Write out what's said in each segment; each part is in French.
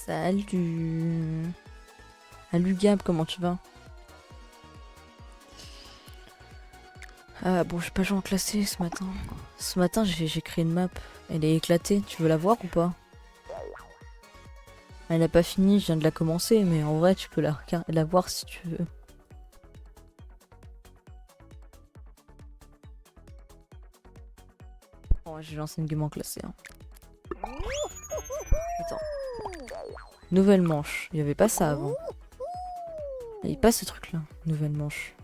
Salut. Salut Gab, comment tu vas? Ah bon, j'ai pas joué en classé ce matin. Ce matin, j'ai créé une map. Elle est éclatée, tu veux la voir ou pas? Elle a pas fini, je viens de la commencer, mais en vrai, tu peux la voir si tu veux. Bon, j'ai lancé une game en classé. Hein. Attends. Nouvelle manche. Il y avait pas ça avant. Il y avait pas ce truc là. Nouvelle manche.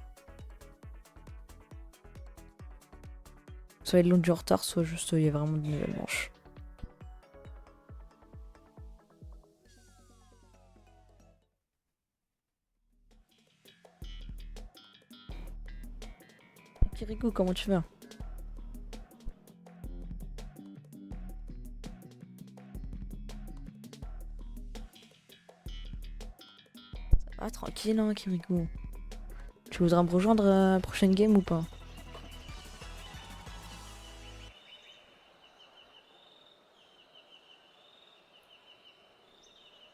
Soit ils l'ont du retard, soit juste il y a vraiment de nouvelles manches. Kirikou, comment tu vas? Ah, tranquille, hein, Kirikou. Tu voudras me rejoindre à la prochaine game ou pas?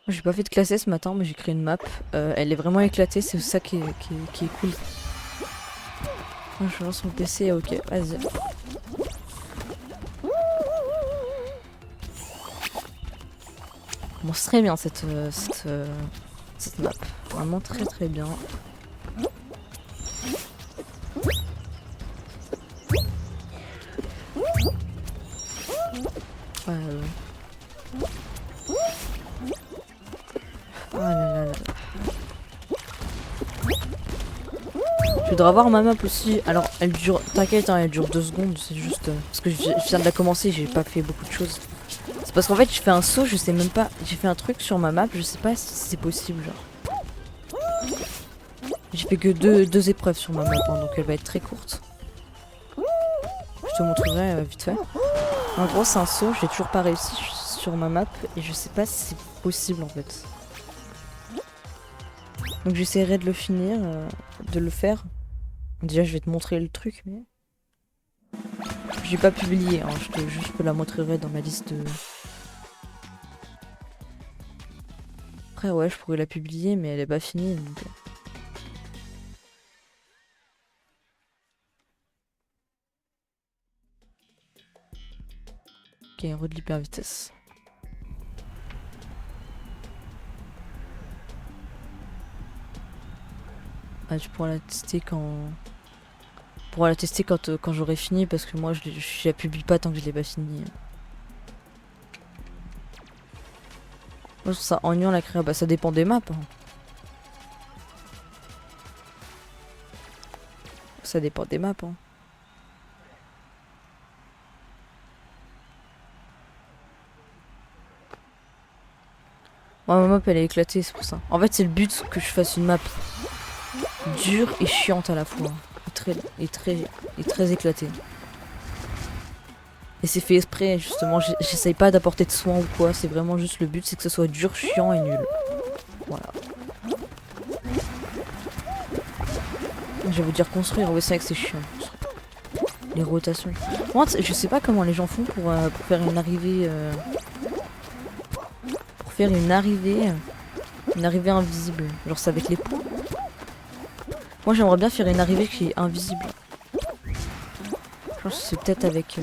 J'ai pas fait de classé ce matin, mais j'ai créé une map. Elle est vraiment éclatée, c'est ça qui est cool. Je lance mon PC, ok, vas-y. Bon, c'est très bien cette map. Vraiment très très bien. Oh là là là. Tu voudras voir ma map aussi. Alors, elle dure. T'inquiète, hein, elle dure 2 secondes. C'est juste. Parce que je viens de la commencer, j'ai pas fait beaucoup de choses. C'est parce qu'en fait, je fais un saut, je sais même pas. J'ai fait un truc sur ma map, je sais pas si c'est possible. Genre. J'ai fait que deux épreuves sur ma map, hein, donc elle va être très courte. Je te montrerai vite fait. En gros, c'est un saut, j'ai toujours pas réussi sur ma map et je sais pas si c'est possible en fait. Donc j'essaierai de le finir, de le faire. Déjà, je vais te montrer le truc, mais. J'ai pas publié, hein, je te la montrerai dans ma liste de. Après, ouais, je pourrais la publier, mais elle est pas finie donc. Ok, héros de l'hyper vitesse. Ah, tu pourras la tester quand. Tu pourras la tester quand j'aurai fini parce que moi je la publie pas tant que je l'ai pas fini. Moi je trouve ça ennuyant la créa, bah ça dépend des maps. Hein. Ça dépend des maps. Hein. Ma map elle est éclatée, c'est pour ça. En fait, c'est le but que je fasse une map dure et chiante à la fois. Et très éclatée. Et c'est fait exprès, justement. J'essaye pas d'apporter de soin ou quoi. C'est vraiment juste le but, c'est que ce soit dur, chiant et nul. Voilà. Je vais vous dire construire, oui, c'est vrai que c'est chiant. Les rotations. Moi, je sais pas comment les gens font pour faire une arrivée. Pour faire une arrivée. Une arrivée invisible. Genre, c'est avec les points. Moi, j'aimerais bien faire une arrivée qui est invisible. Je pense que c'est peut-être avec.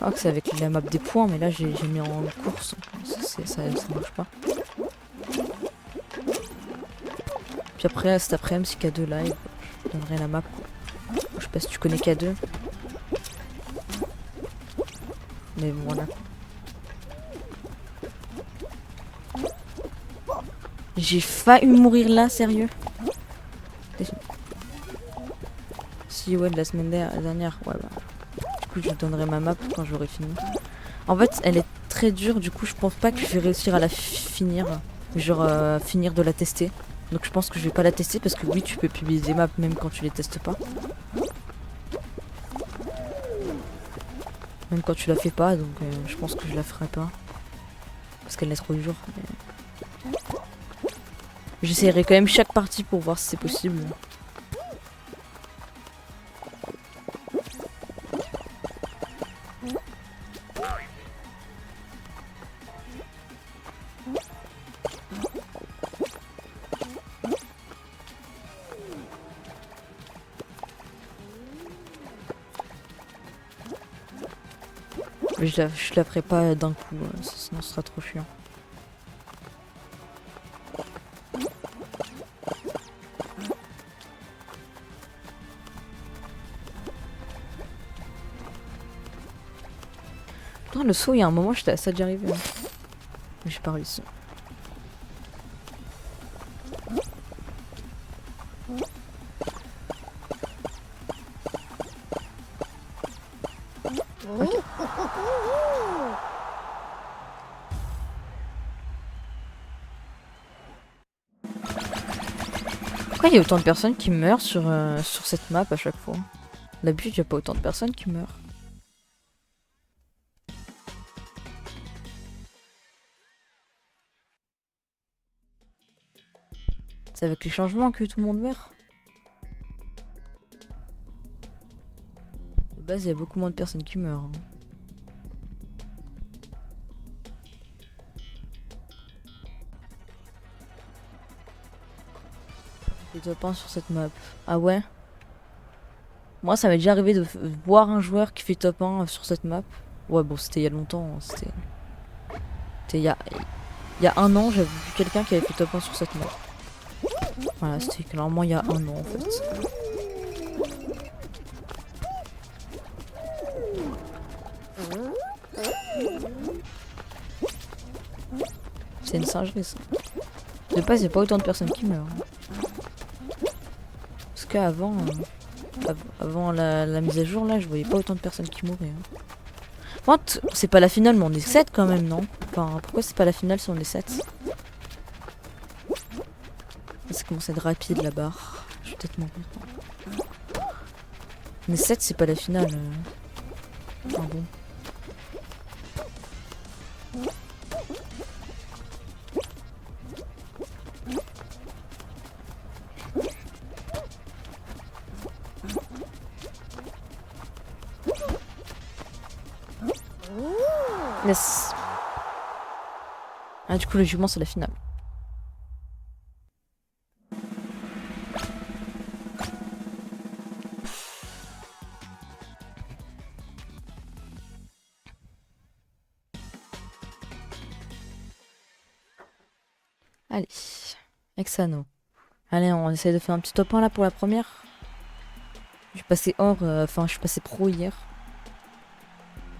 Ah, que c'est avec la map des points, mais là, j'ai mis en course. Ça marche pas. Puis après, cet après-midi, si K2 live, je donnerai la map. Je sais pas si tu connais K2. Mais bon, voilà. J'ai failli mourir là, sérieux. Si, ouais, de la semaine dernière. Ouais, bah. Du coup, je donnerai ma map quand j'aurai fini. En fait, elle est très dure, du coup, je pense pas que je vais réussir à la finir. Genre, finir de la tester. Donc, je pense que je vais pas la tester parce que oui, tu peux publier des maps même quand tu les testes pas. Même quand tu la fais pas, donc je pense que je la ferai pas. Parce qu'elle est trop dure. Mais... j'essaierai quand même chaque partie pour voir si c'est possible. je la ferai pas d'un coup, sinon ce sera trop chiant. Putain, le saut, il y a un moment, j'étais à ça d'y arriver. Hein. Mais j'ai pas réussi. Okay. Pourquoi il y a autant de personnes qui meurent sur cette map à chaque fois? D'habitude, il n'y a pas autant de personnes qui meurent. C'est avec les changements que tout le monde meurt. De base, il y a beaucoup moins de personnes qui meurent. Hein. Les top 1 sur cette map. Ah ouais? Moi, ça m'est déjà arrivé de voir un joueur qui fait top 1 sur cette map. Ouais, bon, c'était il y a longtemps. Hein. C'était il y a 1 an, j'avais vu quelqu'un qui avait fait top 1 sur cette map. Voilà, c'était clairement il y a 1 an en fait. C'est une singerie ça. De base, il n'y a pas autant de personnes qui meurent. Parce qu'avant avant la mise à jour, là, je voyais pas autant de personnes qui mouraient. Hein. Enfin, c'est pas la finale, mais on est 7 quand même, non? Enfin, pourquoi c'est pas la finale si on est 7? Ça commence à être rapide la barre. Je vais peut-être mourir. Mais 7, c'est pas la finale. Ah bon. Yes. Ah, du coup, logiquement, c'est la finale. Allez, Exano. Allez, on essaie de faire un petit top 1 là pour la première. Je suis passé hors, enfin, je suis passé pro hier.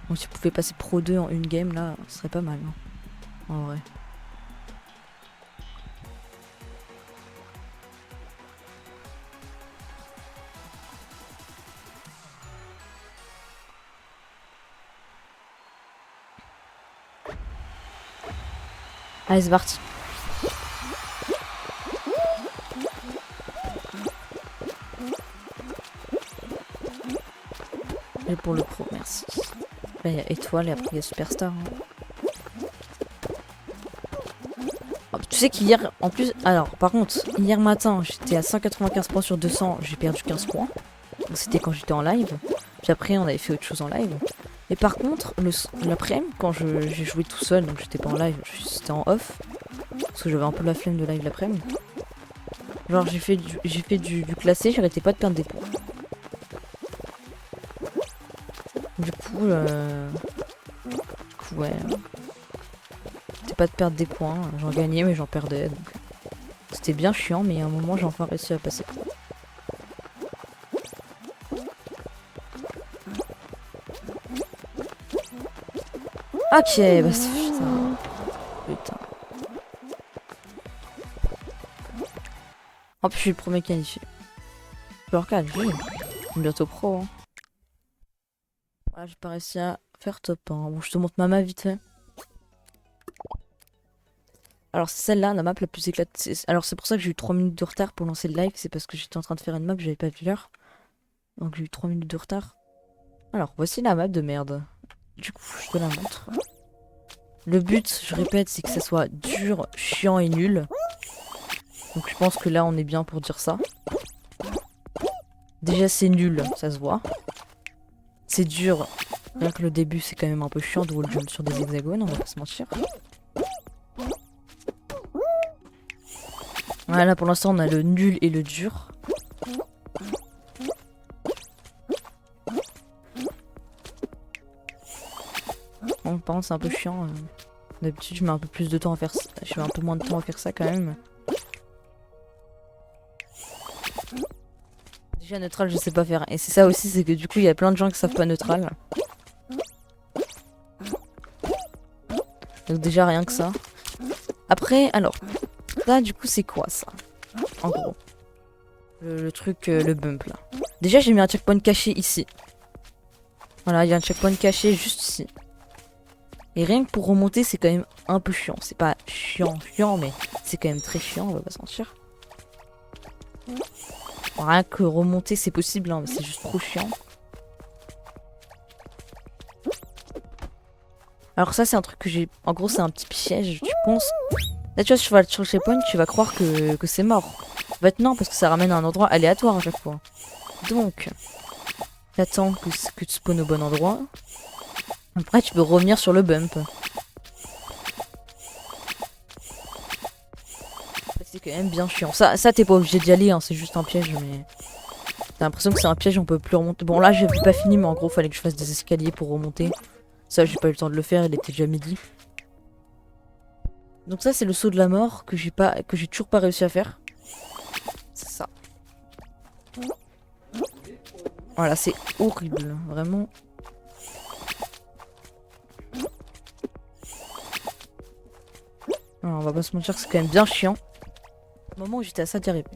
Donc si vous pouvez passer pro 2 en une game là, ce serait pas mal. Hein, en vrai. Allez, c'est parti. Et pour le pro, merci. Là, il y a étoile et après il y a superstar. Hein. Oh, tu sais qu'hier, en plus, alors par contre, hier matin, j'étais à 195 points sur 200, j'ai perdu 15 points. Donc c'était quand j'étais en live. Puis après, on avait fait autre chose en live. Et par contre, l'après-midi, quand j'ai joué tout seul, donc j'étais pas en live, c'était en off. Parce que j'avais un peu la flemme de live l'après-midi. Genre, j'ai fait du classé, j'arrêtais pas de perdre des points. Du coup, ouais. C'était pas de perdre des points. J'en gagnais, mais j'en perdais. Donc c'était bien chiant, mais à un moment, j'ai enfin réussi à passer. Ok, bah putain. Putain. En plus, je suis le premier qualifié. Genre 4, je suis bientôt pro. Hein. Voilà, j'ai pas réussi à faire top 1. Bon, je te montre ma map vite fait. Alors, c'est celle-là, la map la plus éclatée. Alors, c'est pour ça que j'ai eu 3 minutes de retard pour lancer le live. C'est parce que j'étais en train de faire une map, j'avais pas vu l'heure. Donc, j'ai eu 3 minutes de retard. Alors, voici la map de merde. Du coup, je te la montre. Le but, je répète, c'est que ça soit dur, chiant et nul. Donc, je pense que là, on est bien pour dire ça. Déjà, c'est nul, ça se voit. C'est dur. Rien que le début, c'est quand même un peu chiant de wall jump sur des hexagones, on va pas se mentir. Voilà, pour l'instant, on a le nul et le dur. Bon, par contre, c'est un peu chiant. D'habitude, je mets un peu plus de temps à faire ça. Je mets un peu moins de temps à faire ça quand même. Déjà, neutral, je sais pas faire. Et c'est ça aussi, c'est que du coup, il y a plein de gens qui savent pas neutral. Donc déjà, rien que ça. Après, alors, là, du coup, c'est quoi ça? En gros. Le truc, le bump là. Déjà, j'ai mis un checkpoint caché ici. Voilà, il y a un checkpoint caché juste ici. Et rien que pour remonter, c'est quand même un peu chiant. C'est pas chiant, mais c'est quand même très chiant, on va pas se mentir. Bon, rien que remonter, c'est possible, hein, mais c'est juste trop chiant. Alors ça, c'est un truc que j'ai... En gros, c'est un petit piège, tu penses... Là, tu vois, si tu vas sur le checkpoint, tu vas croire que c'est mort. En fait, non, parce que ça ramène à un endroit aléatoire à chaque fois. Donc, t'attends que tu spawns au bon endroit. Après, tu peux revenir sur le bump. C'est quand même bien chiant. Ça t'es pas obligé d'y aller, hein, c'est juste un piège, mais... T'as l'impression que c'est un piège, on peut plus remonter. Bon, là, j'ai pas fini, mais en gros, fallait que je fasse des escaliers pour remonter. Ça, j'ai pas eu le temps de le faire, il était déjà midi. Donc ça, c'est le saut de la mort que j'ai toujours pas réussi à faire. C'est ça. Voilà, c'est horrible, vraiment. Alors, on va pas se mentir que c'est quand même bien chiant. Au moment où j'étais à ça d'y arriver.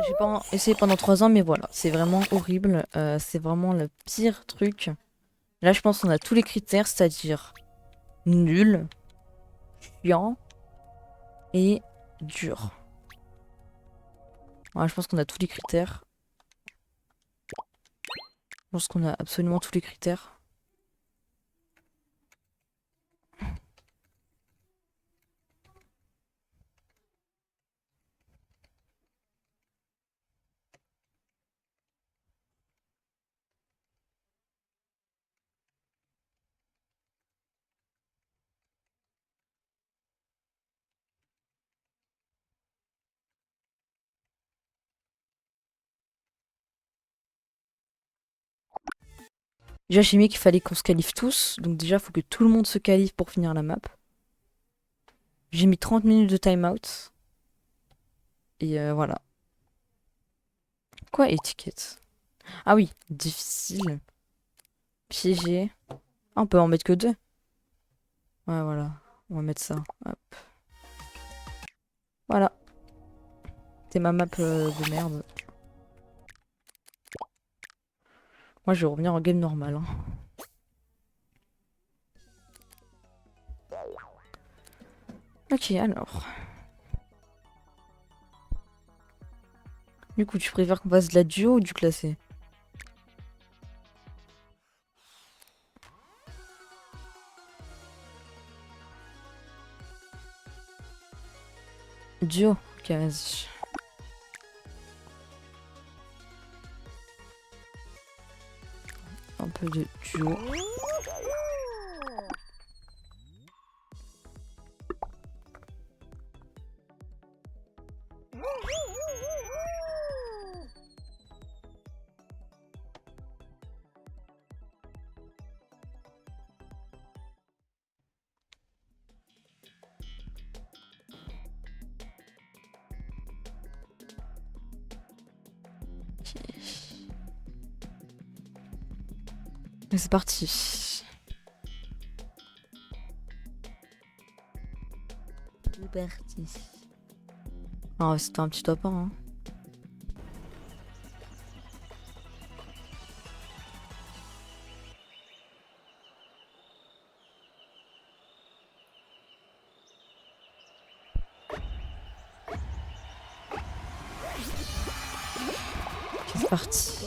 J'ai pas essayé pendant 3 ans, mais voilà, c'est vraiment horrible. C'est vraiment le pire truc. Là, je pense qu'on a tous les critères, c'est-à-dire nul, chiant et dur. Ouais, je pense qu'on a tous les critères. Je pense qu'on a absolument tous les critères. Déjà, j'ai mis qu'il fallait qu'on se qualifie tous. Donc déjà, il faut que tout le monde se qualifie pour finir la map. J'ai mis 30 minutes de timeout. Et voilà. Quoi, étiquette? Ah oui, difficile. Piégé. Ah, on peut en mettre que 2. Ouais, voilà. On va mettre ça. Hop. Voilà. C'est ma map de merde. Moi, je vais revenir en game normal. Hein. Ok, alors. Du coup, tu préfères qu'on fasse de la duo ou du classé? Duo. Ok, vas-y. Un peu de duo. Et c'est parti. C'est parti. Oh, c'était un petit top 1. Hein. C'est parti.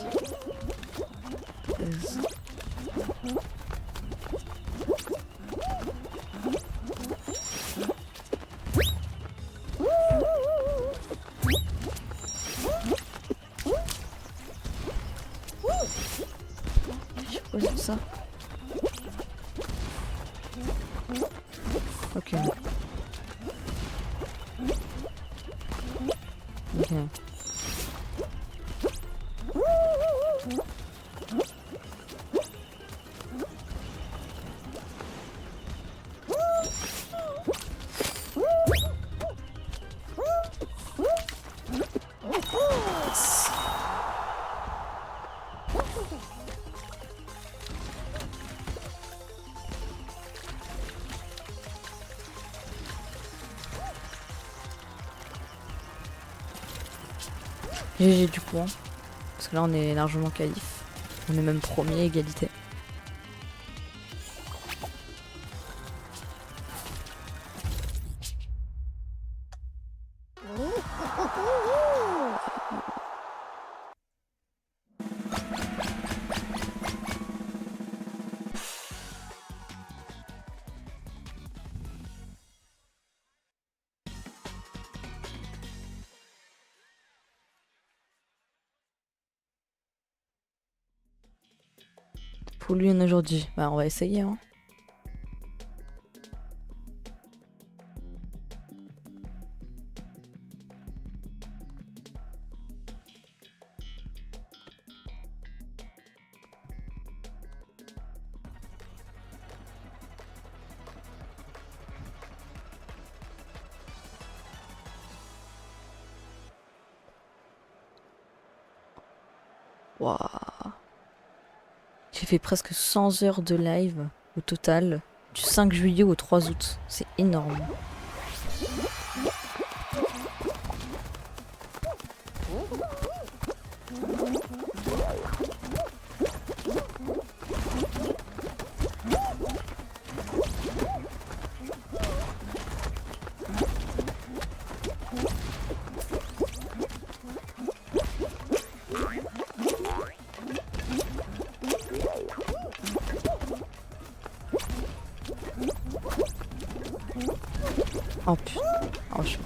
Je pose ça. GG du coup, hein. Parce que là on est largement qualif. On est même premier, égalité. Pour lui, on a aujourd'hui. Bah, on va essayer, hein. Waouh. J'ai fait presque 100 heures de live au total, du 5 juillet au 3 août. C'est énorme. Oh putain, oh, je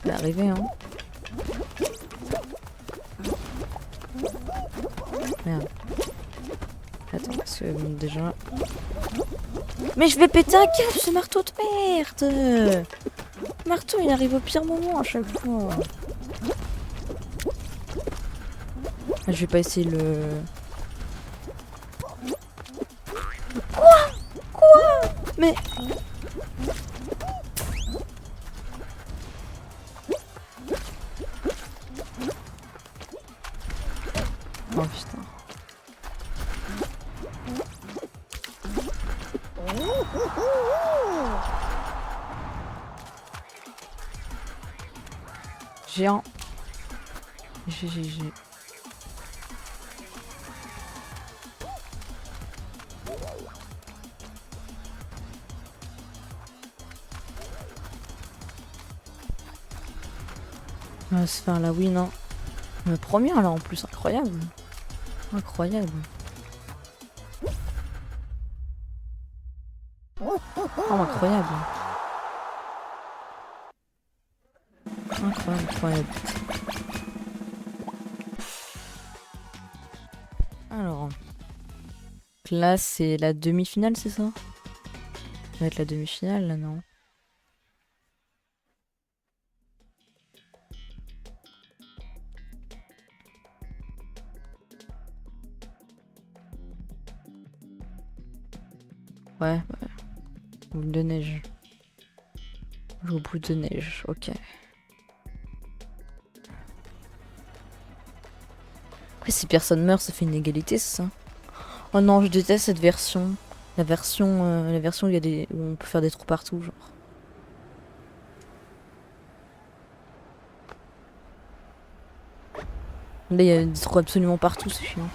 peux arriver, hein. Merde. Attends, parce que déjà... Mais je vais péter un câble, ce marteau de merde! Le marteau, il arrive au pire moment à chaque fois. Je vais pas essayer le... Quoi? Mais... Oh putain. Géant. GGG. On va se faire la win, hein. Mais première là en plus, incroyable. Incroyable. Oh, incroyable. Incroyable, incroyable. Alors. Là, c'est la demi-finale, c'est ça? Ça va être la demi-finale, là, non? Ouais, ouais. Boule de neige. Joue boule de neige, ok. Après, si personne meurt, ça fait une égalité, c'est ça? Oh non, je déteste cette version. La version où il y a des, où on peut faire des trous partout, genre. Là, il y a des trous absolument partout, c'est chiant.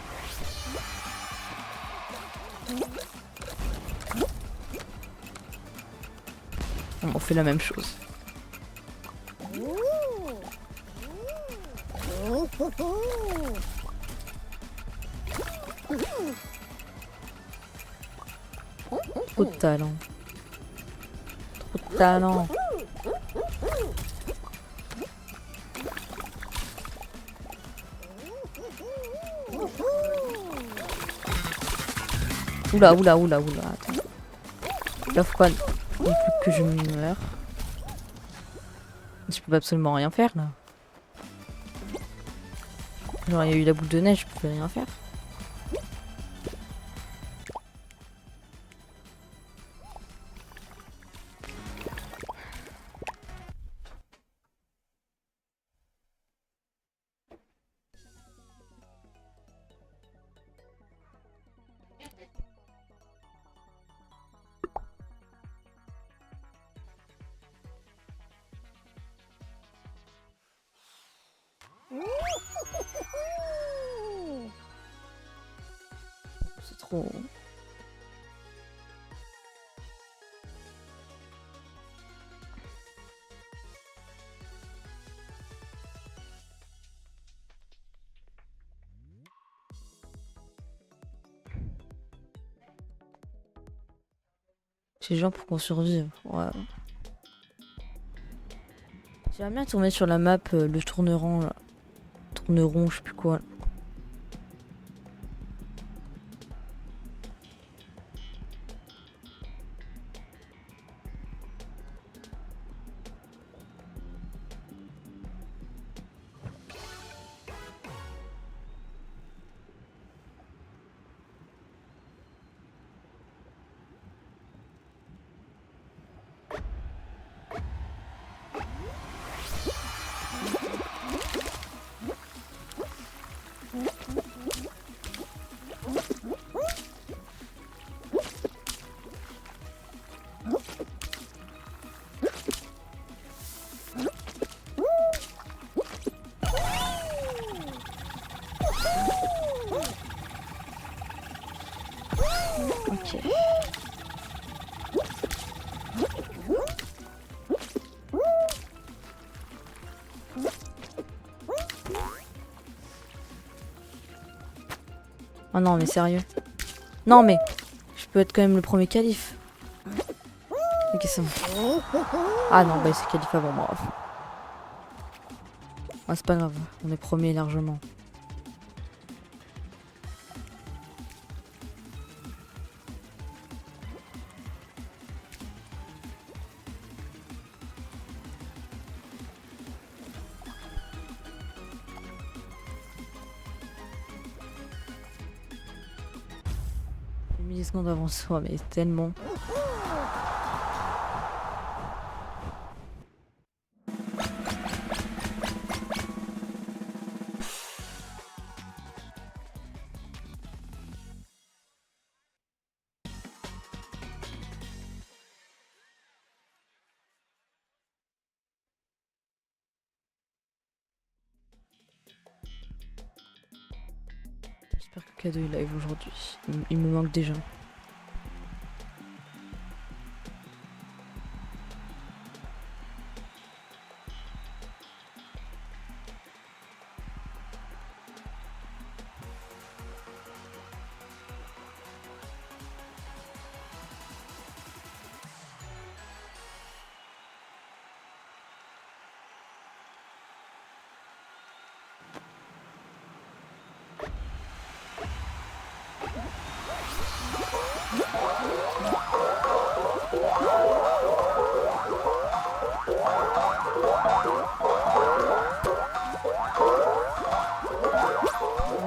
On fait la même chose. Trop de talent. Trop de talent. Oula, oula, oula, oula. Attends. Là, faut pas non plus que je meure. Je peux absolument rien faire là. Genre, il y a eu la boule de neige, je pouvais rien faire. C'est trop... Ces gens pour qu'on survive. Ouais. J'aimerais bien tourner sur la map le tourneron là. Tourneron, je sais plus quoi. Ok. Oh non mais sérieux. Non mais je peux être quand même le premier calife. Ok c'est bon. Ah non bah c'est calife avant moi. Ah c'est pas grave, on est premier largement. J'ai mis des secondes avant soi mais tellement. J'espère que le cadeau il live aujourd'hui. Il me manque déjà.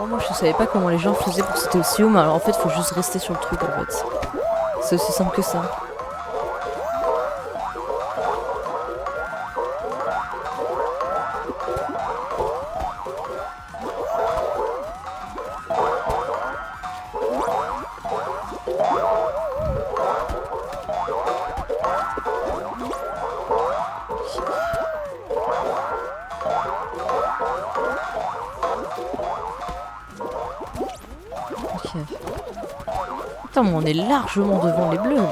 Moi je savais pas comment les gens faisaient pour sauter aussi haut, mais alors en fait faut juste rester sur le truc en fait. C'est aussi simple que ça. Ok. Putain mais on est largement devant les bleus là.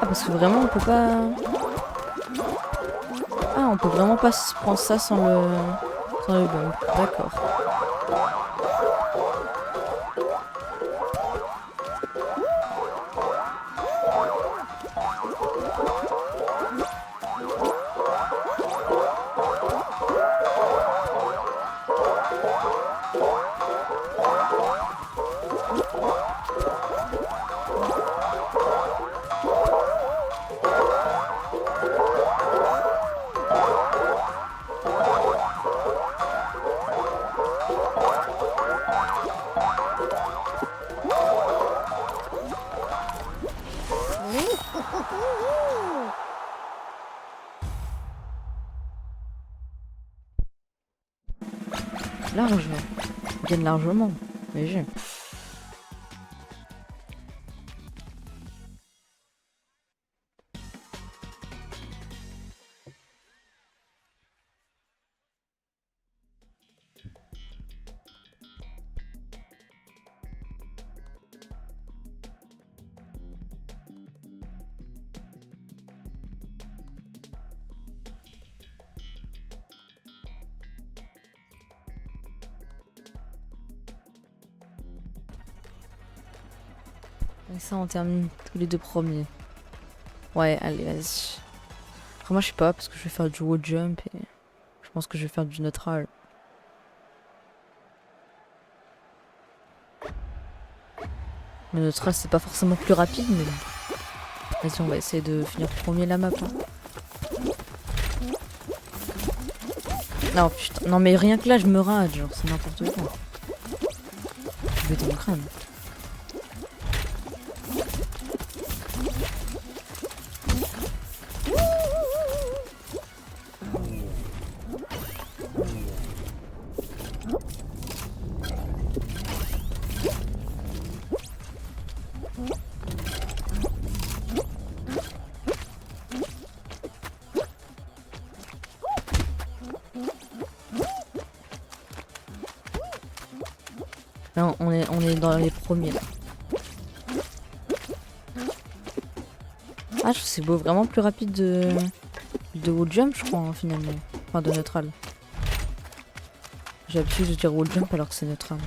Ah parce que vraiment on peut pas... Ah on peut vraiment pas se prendre ça sans le bump. D'accord. Large. On gagne largement. Mais j'ai. Et ça, on termine tous les deux premiers. Ouais, allez, vas-y. Après, moi, je sais pas, parce que je vais faire du wall jump et je pense que je vais faire du neutral. Le neutral, c'est pas forcément plus rapide, mais bon. Vas-y, on va essayer de finir premier la map. Hein. Non, putain. Non, mais rien que là, je me rate, genre, c'est n'importe quoi. Je vais dans mon crâne. Là, on est dans les premiers, là. Ah, c'est beau, vraiment plus rapide de wall jump, je crois, hein, finalement. Enfin, de neutral. J'ai l'habitude de dire wall jump alors que c'est neutral.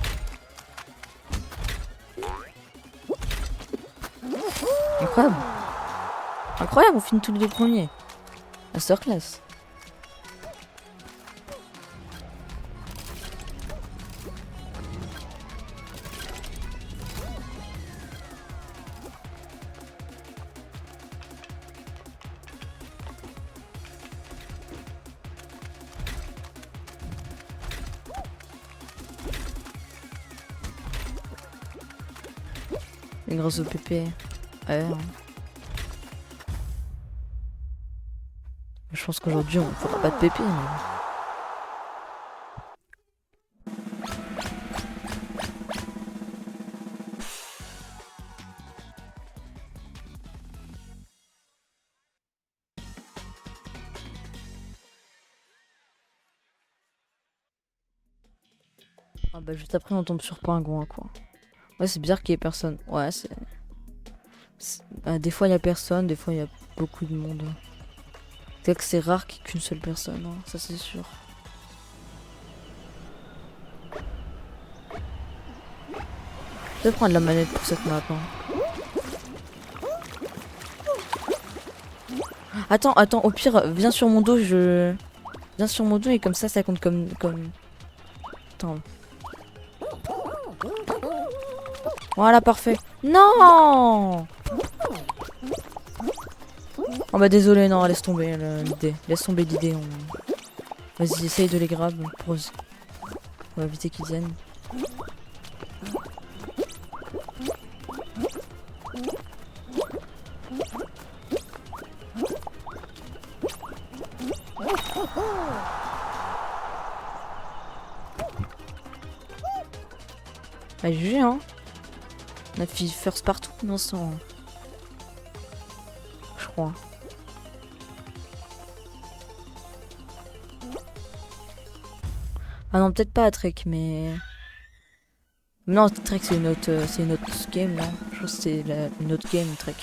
Incroyable. Incroyable, on finit tous les deux premiers. Masterclass. Et grâce au PP. Ouais. Hein. Je pense qu'aujourd'hui on fera pas de PP. Mais... Ah bah juste après on tombe sur Pingouin quoi. Ouais c'est bizarre qu'il y ait personne. Ouais c'est... Bah, des fois il y a personne, des fois il y a beaucoup de monde. C'est que c'est rare qu'il y ait qu'une seule personne, hein, ça c'est sûr. Je vais prendre la manette pour cette map. Hein. Attends, au pire, viens sur mon dos, Viens sur mon dos et comme ça compte comme... Attends. Voilà, parfait. Non! Oh bah désolé, non, laisse tomber l'idée. Laisse tomber l'idée. Vas-y, essaye de les grab. On va éviter qu'ils viennent. Bah GG hein. On a fait first partout non sans. Je crois. Ah non peut-être pas à Trek mais. Non Trek c'est une autre game là. Je pense que c'est une autre game Trek.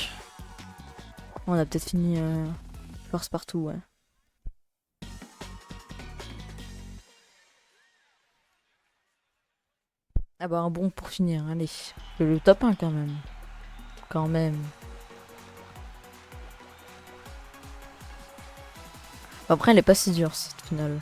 On a peut-être fini first partout ouais. Ah bah un bon pour finir, allez. Le top 1 quand même. Quand même. Après elle est pas si dure cette finale.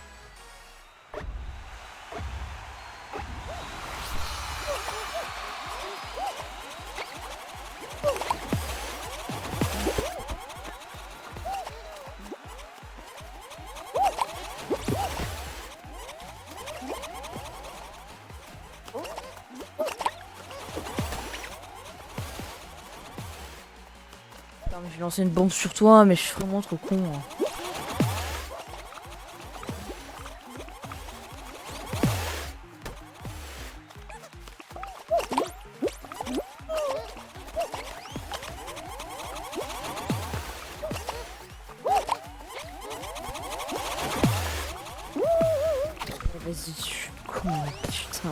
J'ai lancé une bombe sur toi, mais je suis vraiment trop con. Hein. putain.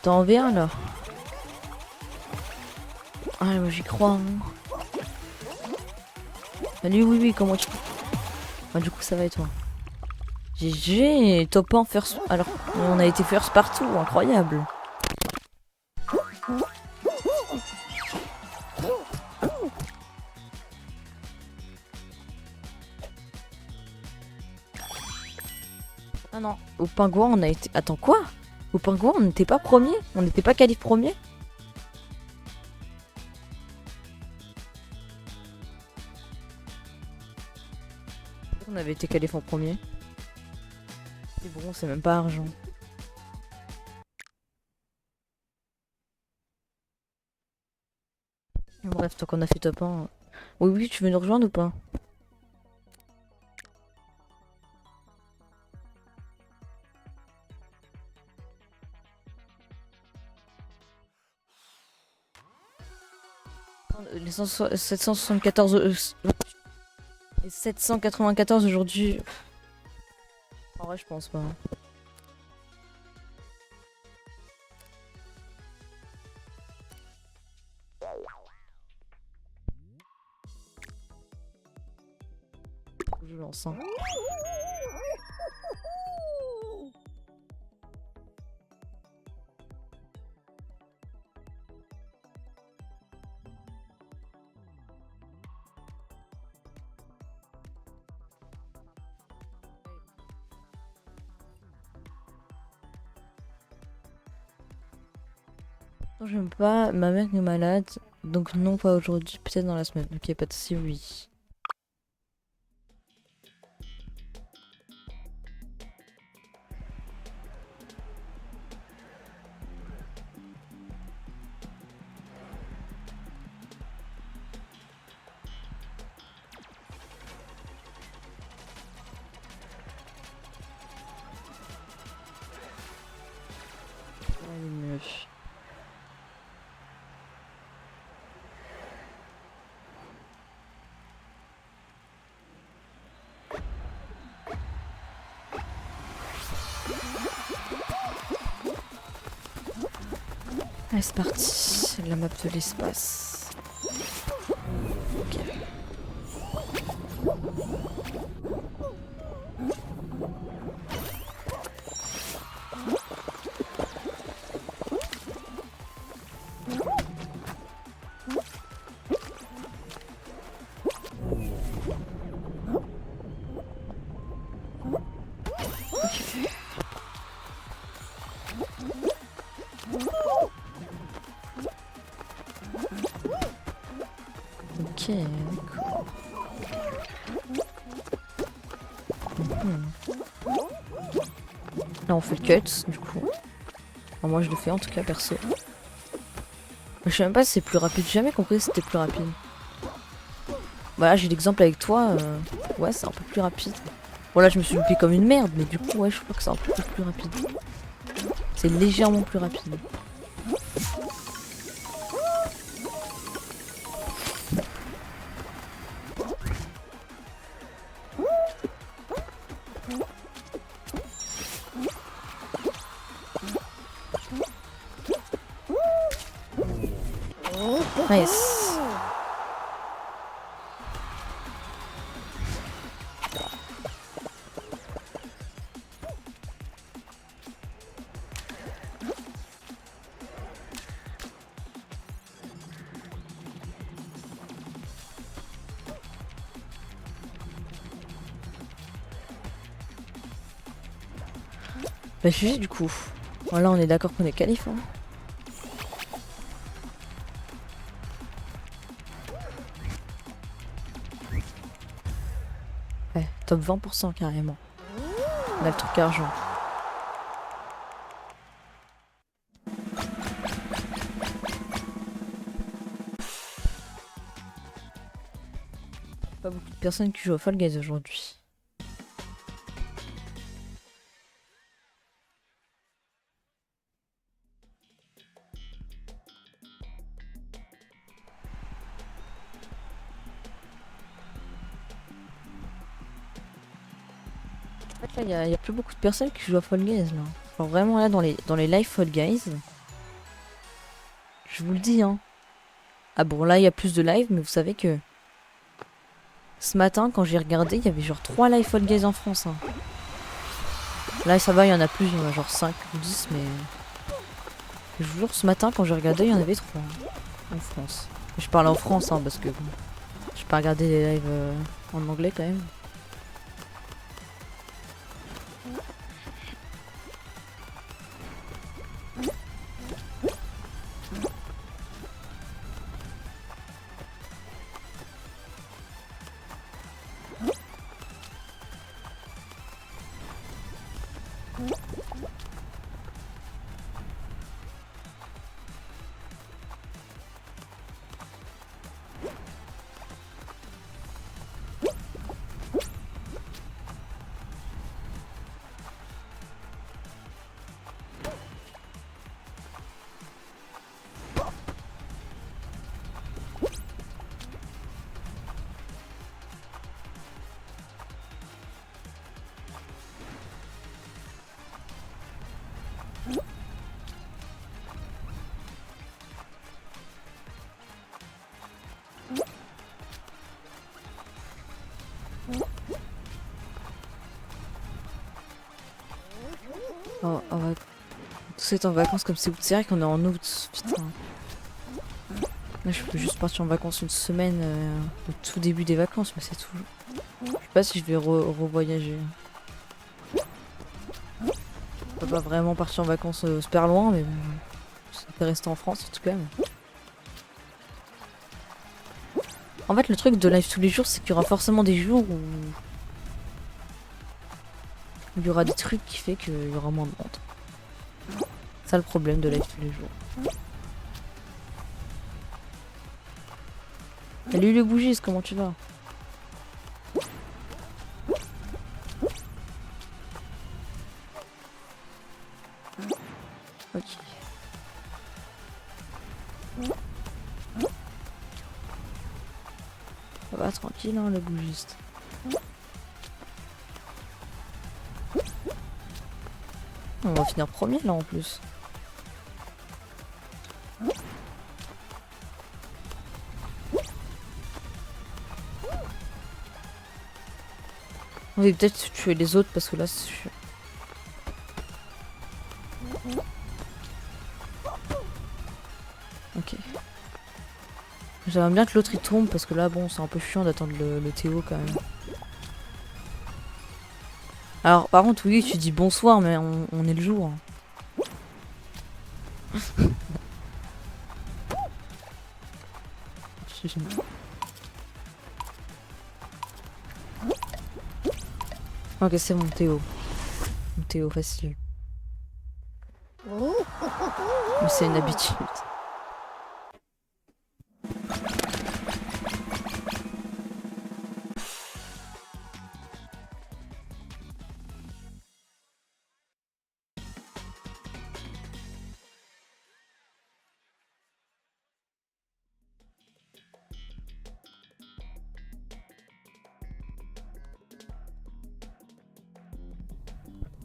T'en viens là. Ah moi j'y crois. Hein. Salut oui comment tu... Ah, du coup ça va et toi? GG, top 1 first... Alors on a été first partout, incroyable. Ah non, au pingouin on a été... Attends quoi? Au pingouin on n'était pas premier? On n'était pas qualif premier? On avait été qualif en premier. C'est bon, c'est même pas argent. Bref, tant qu'on a fait top 1... Oui, tu veux nous rejoindre ou pas? Les 774... les 794 aujourd'hui... En vrai, je pense pas. Je lance. Hein. J'aime pas, ma mère est malade, donc non pas aujourd'hui, peut-être dans la semaine. Ok, pas de si oui. Allez, mieux. Allez, c'est parti, la map de l'espace. Ok. Ok, d'accord. Là on fait le cut du coup. Enfin, moi je le fais en tout cas perso. Je sais même pas si c'est plus rapide, j'ai jamais compris si c'était plus rapide. Voilà, j'ai l'exemple avec toi, ouais c'est un peu plus rapide. Bon là je me suis loupé comme une merde, mais du coup ouais je crois que c'est un peu plus rapide. C'est légèrement plus rapide. Nice. Bah GG du coup. Voilà, on est d'accord qu'on est qualif. Hein. Ouais, top 20% carrément. On a le truc argent. Pas beaucoup de personnes qui jouent à Fall Guys aujourd'hui. En fait, là, il y a plus beaucoup de personnes qui jouent à Fall Guys là. Genre vraiment là dans les live Fall Guys. Je vous le dis hein. Ah bon là il y a plus de live mais vous savez que ce matin quand j'ai regardé il y avait genre 3 live Fall Guys en France. Hein. Là ça va il y en a plus, il y en a genre 5 ou 10 mais... Je vous jure ce matin quand j'ai regardé il y en avait 3 en France. Je parle en France hein, parce que bon, j'ai pas regardé les lives en anglais quand même. Oh, on va tous être en vacances comme c'est vrai qu'on est en août, putain. Là je peux juste partir en vacances une semaine au tout début des vacances mais c'est tout. Je sais pas si je vais revoyager. On va pas vraiment partir en vacances super loin mais ça peut rester en France en tout cas. Mais... En fait le truc de live tous les jours c'est qu'il y aura forcément des jours où il y aura des trucs qui fait qu'il y aura moins de monde. C'est ça le problème de live tous les jours. Salut le bougiste, comment tu vas? Ok. Ça va tranquille hein le bougiste. On va finir premier là en plus. On va peut-être tuer les autres parce que là c'est... Ok. J'aimerais bien que l'autre il tombe parce que là bon c'est un peu chiant d'attendre le Théo quand même. Alors par contre oui tu dis bonsoir mais on est le jour. Hein. Ok c'est mon Théo. Mon Théo facile. Mais c'est une habitude.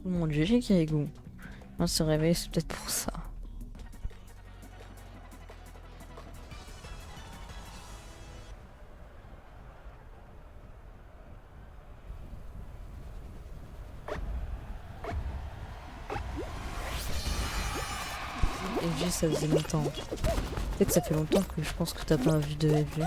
Mon GG qui a goût. On se réveille, c'est peut-être pour ça. FG ça faisait longtemps. Peut-être que ça fait longtemps que je pense que t'as pas vu de FG.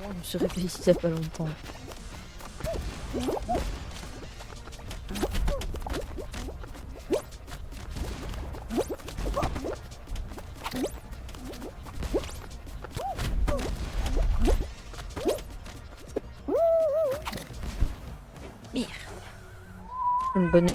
Je me suis réveillée il y a pas longtemps. Une bonne...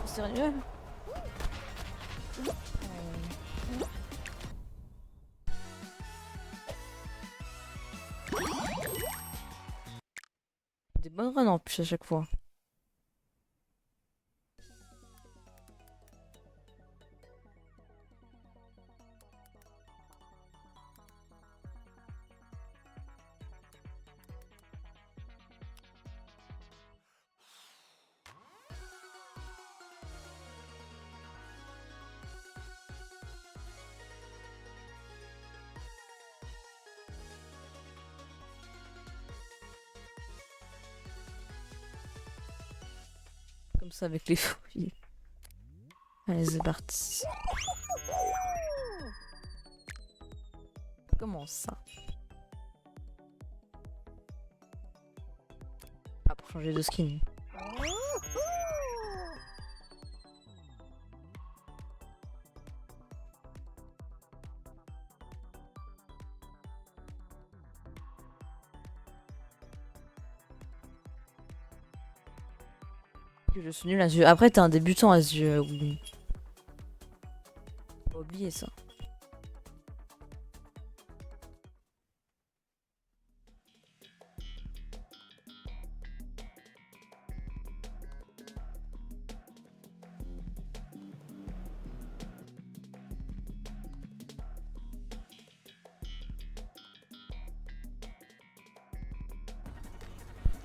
Sérieux? Des bonnes runs en plus à chaque fois. Comme ça avec les fouilles. Allez, c'est parti. Comment ça? Ah, pour changer de skin. Je suis nul à ce jeu. Après, t'es un débutant à ce jeu, oui. Faut pas oublier ça.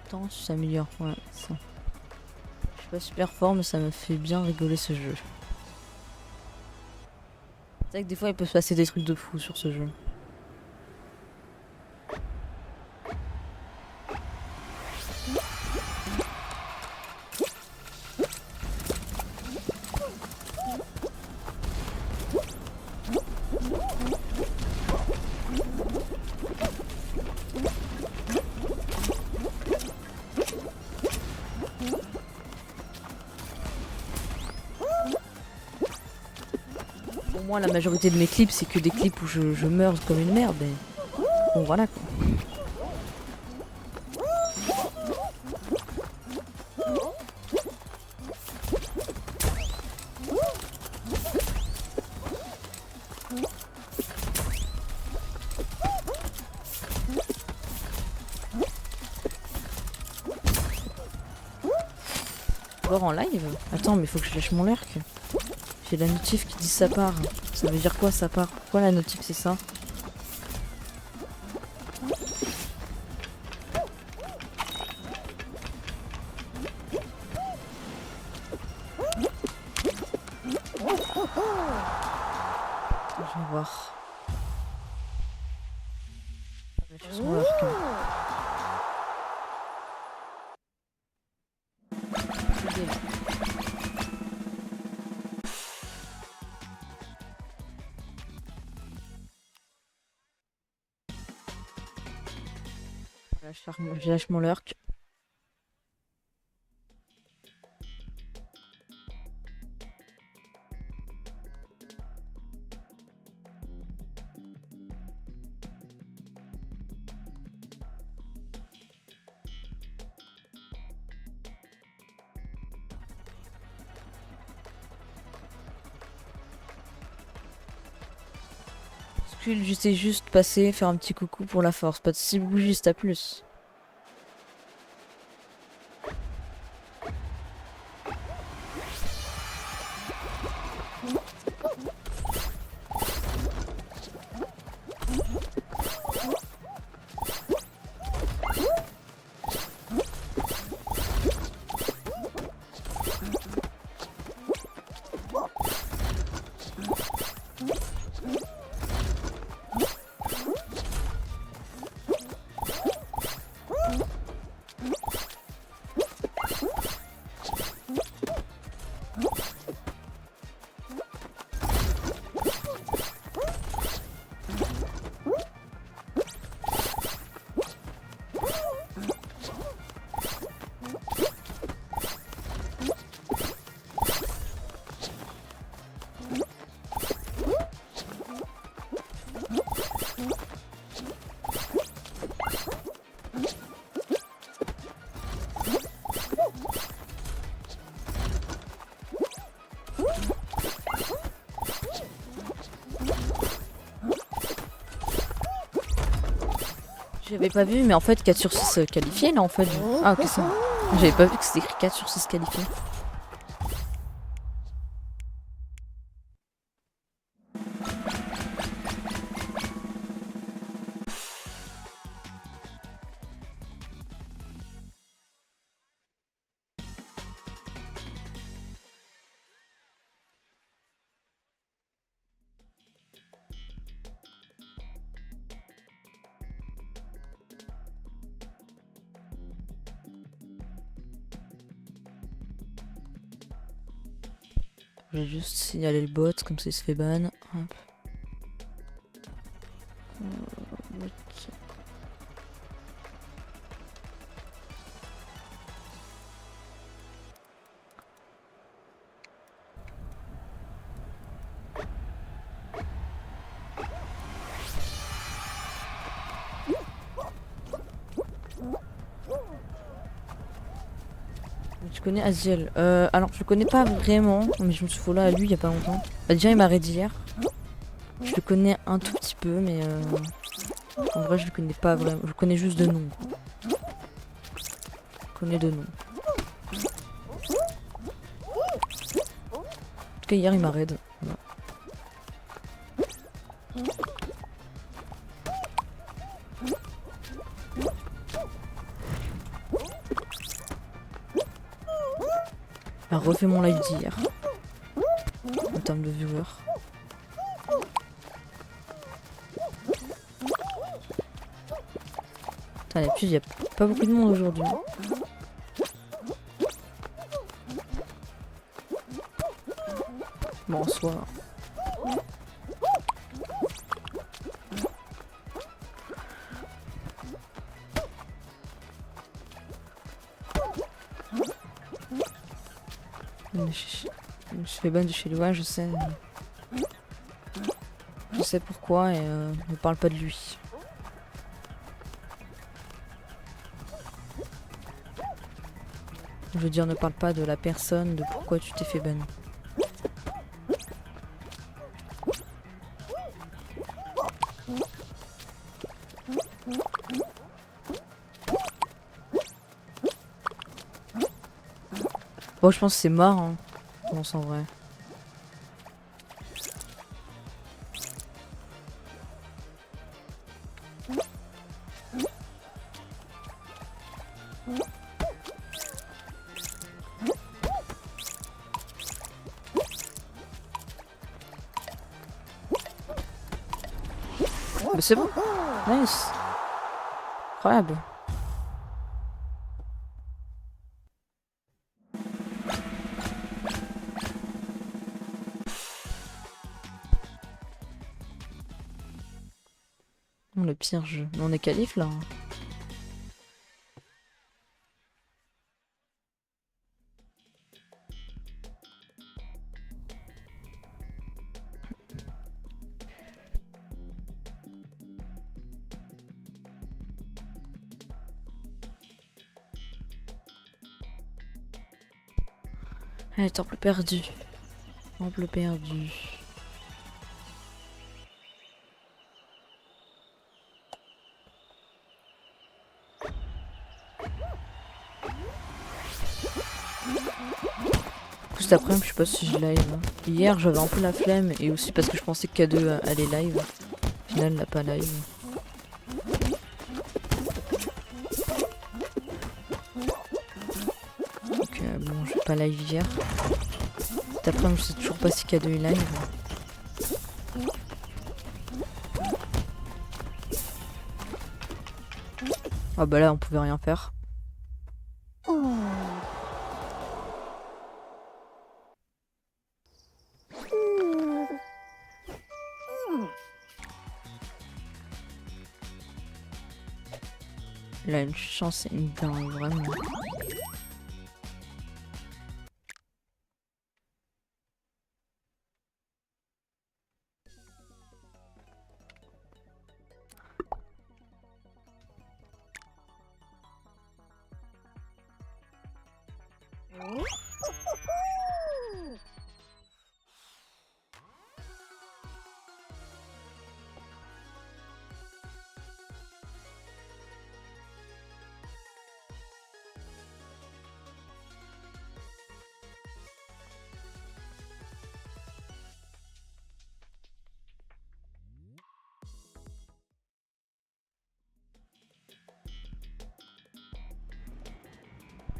Attends, ça s'améliore. Ouais, ça. Je suis pas super fort, mais ça me fait bien rigoler ce jeu. C'est vrai que des fois, il peut se passer des trucs de fou sur ce jeu. Pour moi, la majorité de mes clips, c'est que des clips où je meurs comme une merde. Et... bon, voilà quoi. Voir en live? Attends, mais faut que je lâche mon lurk. J'ai la notif qui dit ça part. Ça veut dire quoi ça part? Pourquoi la notif c'est ça? Je vais voir. Je vais lâcher son lurk. Je lâche mon lurk. Je sais juste passer, faire un petit coucou pour la force. Pas de si bougiste à plus. J'avais pas vu, mais en fait 4 sur 6 qualifiés là en fait. Ah ok ça. J'avais pas vu que c'était écrit 4 sur 6 qualifiés. Je vais juste signaler le bot, comme ça il se fait ban. Hop. Bot. Tu connais Aziel? Alors je le connais pas vraiment, mais je me suis follow à lui il y a pas longtemps. Bah, déjà il m'a raid hier. Je le connais un tout petit peu, mais en vrai je le connais pas vraiment. Je le connais juste de nom. Je connais de nom. En tout cas hier il m'a raid. Voilà. Il a refait mon live d'hier. En termes de viewers. Putain, d'habitude, il n'y a pas beaucoup de monde aujourd'hui. Bon, en soi. Je me suis fait ban de chez lui, ouais, je sais. Je sais pourquoi et ne parle pas de lui. Je veux dire, ne parle pas de la personne, de pourquoi tu t'es fait ban. Bon, je pense que c'est mort, hein. Bon, en vrai. Mais c'est bon. Nice. Incroyable. Le pire jeu. Mais on est qualif là. Allez, temple perdu. Temple perdu. Cet après-midi, je sais pas si je live. Hier, j'avais un peu la flemme et aussi parce que je pensais que K2 allait live. Au final, elle n'a pas live. Donc, bon, je vais pas live hier. Cet après-midi, je sais toujours pas si K2 est live. Ah bah là, on pouvait rien faire. Là, une chance et une dingue, vraiment.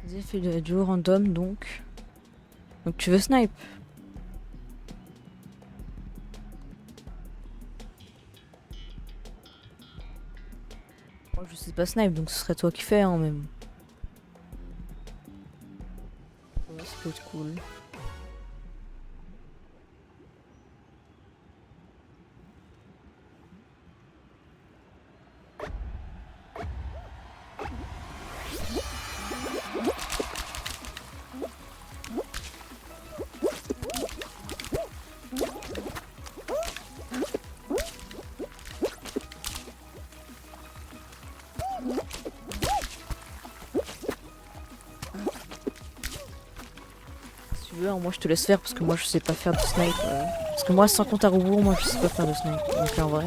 Vas-y, fais le duo random donc. Donc tu veux snipe? Moi je sais pas snipe donc ce serait toi qui fais hein même. Ouais, ça peut être cool. Si tu veux, hein, moi je te laisse faire parce que moi je sais pas faire de snipe. Parce que moi sans compte à rebours, moi je sais pas faire de snipe. Donc en vrai.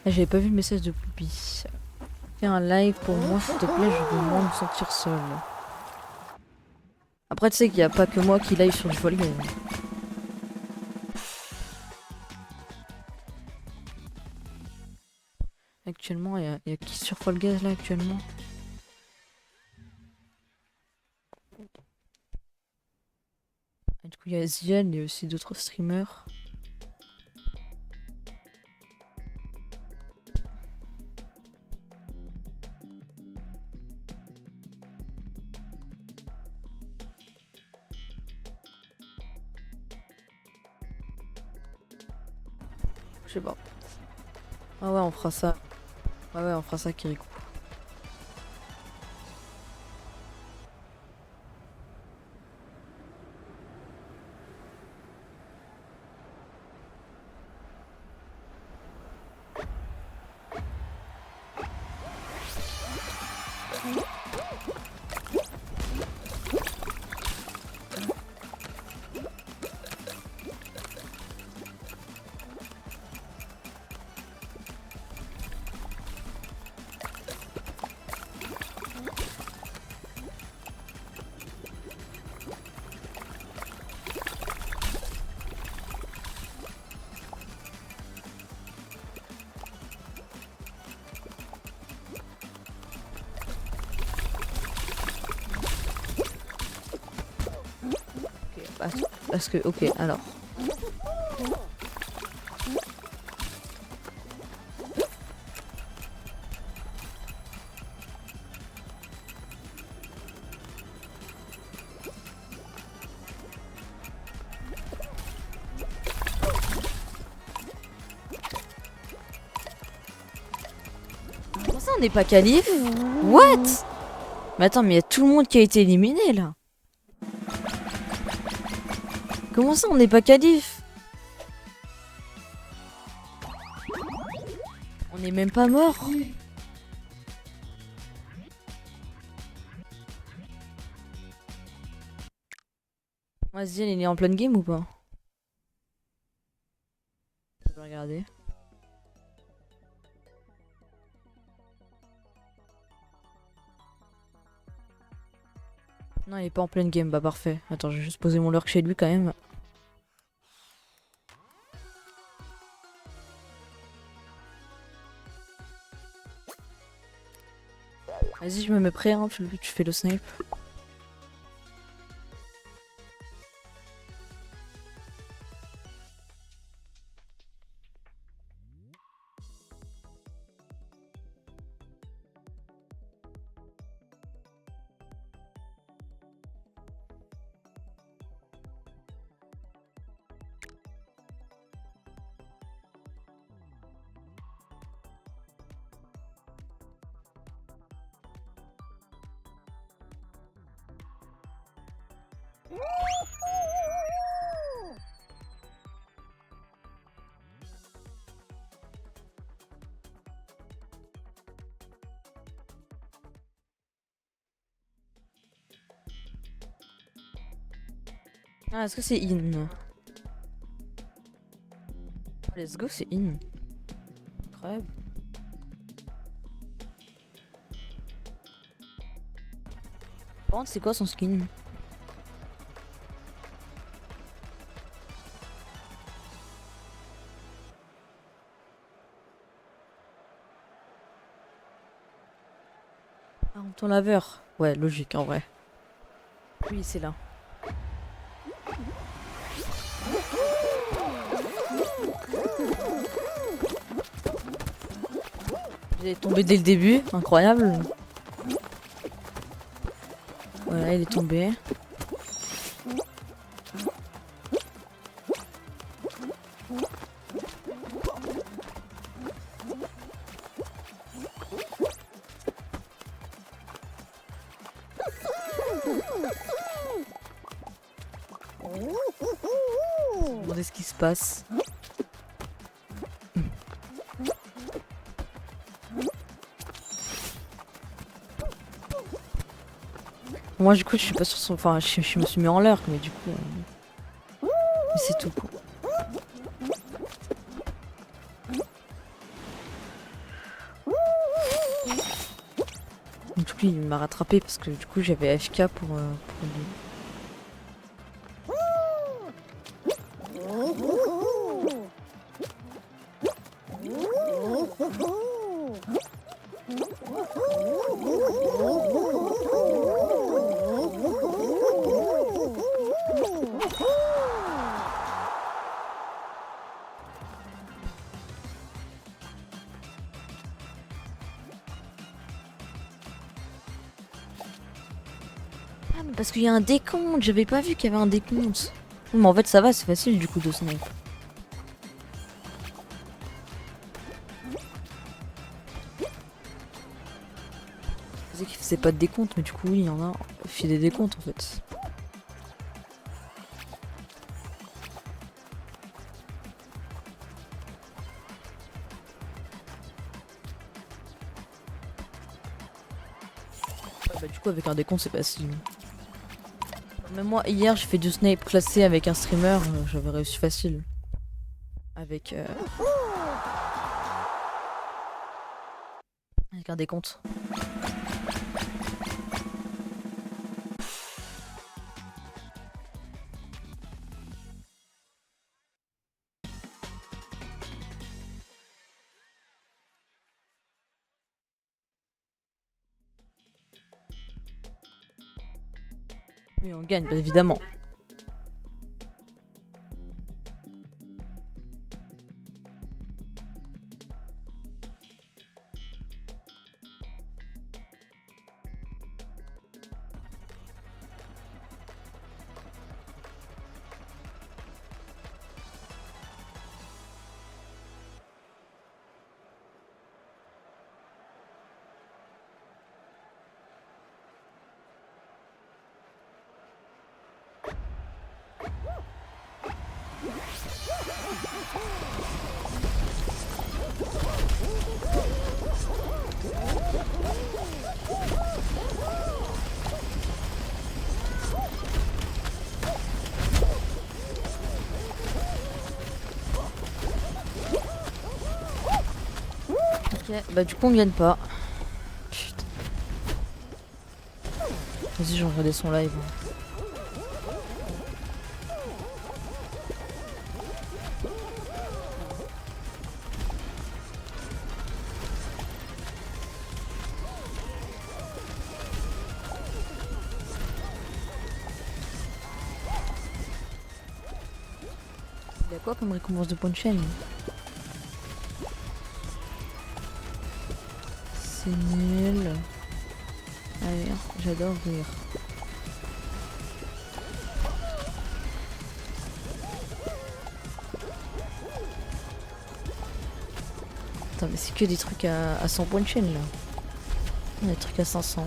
Ah, j'avais pas vu le message de Poupie. Fais un live pour moi s'il te plaît, je veux moins me sentir seule. Après tu sais qu'il y a pas que moi qui live sur du Fall Guys. Actuellement, il y a qui sur Fall Guys là actuellement? Et du coup, il y a Ziel, il y a aussi d'autres streamers. Je sais pas. Ah ouais, on fera ça. Ah ouais, on fera ça, Kirikou. Ok, parce que, ok, alors. Comment ça, on n'est pas qualif? What? Mais attends, mais il y a tout le monde qui a été éliminé là. Comment ça, on n'est pas qualif? On n'est même pas mort. Vas-y, il est en pleine game ou pas? Je vais regarder. Non, il est pas en pleine game, bah parfait. Attends, je vais juste poser mon lurk chez lui quand même. Vas-y, je me mets prêt, hein, tu fais le snipe. Ah, est-ce que c'est in? Let's go, c'est in. Incroyable. Par contre, c'est quoi son skin? Ah, ton laveur. Ouais, logique en vrai. Oui, c'est là. J'ai tombé dès le début, incroyable. Voilà, il est tombé. Demandez ce qui se passe. Moi, du coup, je suis pas sur son. Enfin, je me suis mis en l'air, mais du coup. Mais c'est tout, quoi. Du coup, il m'a rattrapé parce que du coup, j'avais AFK pour lui. Ah, mais parce qu'il y a un décompte, j'avais pas vu qu'il y avait un décompte. Mais en fait, ça va, c'est facile du coup de snipe. Je disais qu'il faisait pas de décompte, mais du coup, oui, il y en a. Il fait des décomptes en fait. Ouais, bah, du coup, avec un décompte, c'est facile. Même moi, hier, j'ai fait du snipe classé avec un streamer, j'avais réussi facile. Avec. Avec un décompte. Oui, on gagne, bien évidemment. Ok, bah du coup on gagne pas. Putain. Vas-y, j'ai regardé son live. Il a quoi comme récompense de point de chaîne? C'est nul. Allez, j'adore rire. Attends, mais c'est que des trucs à 100 points de chaîne là. Des trucs à 500.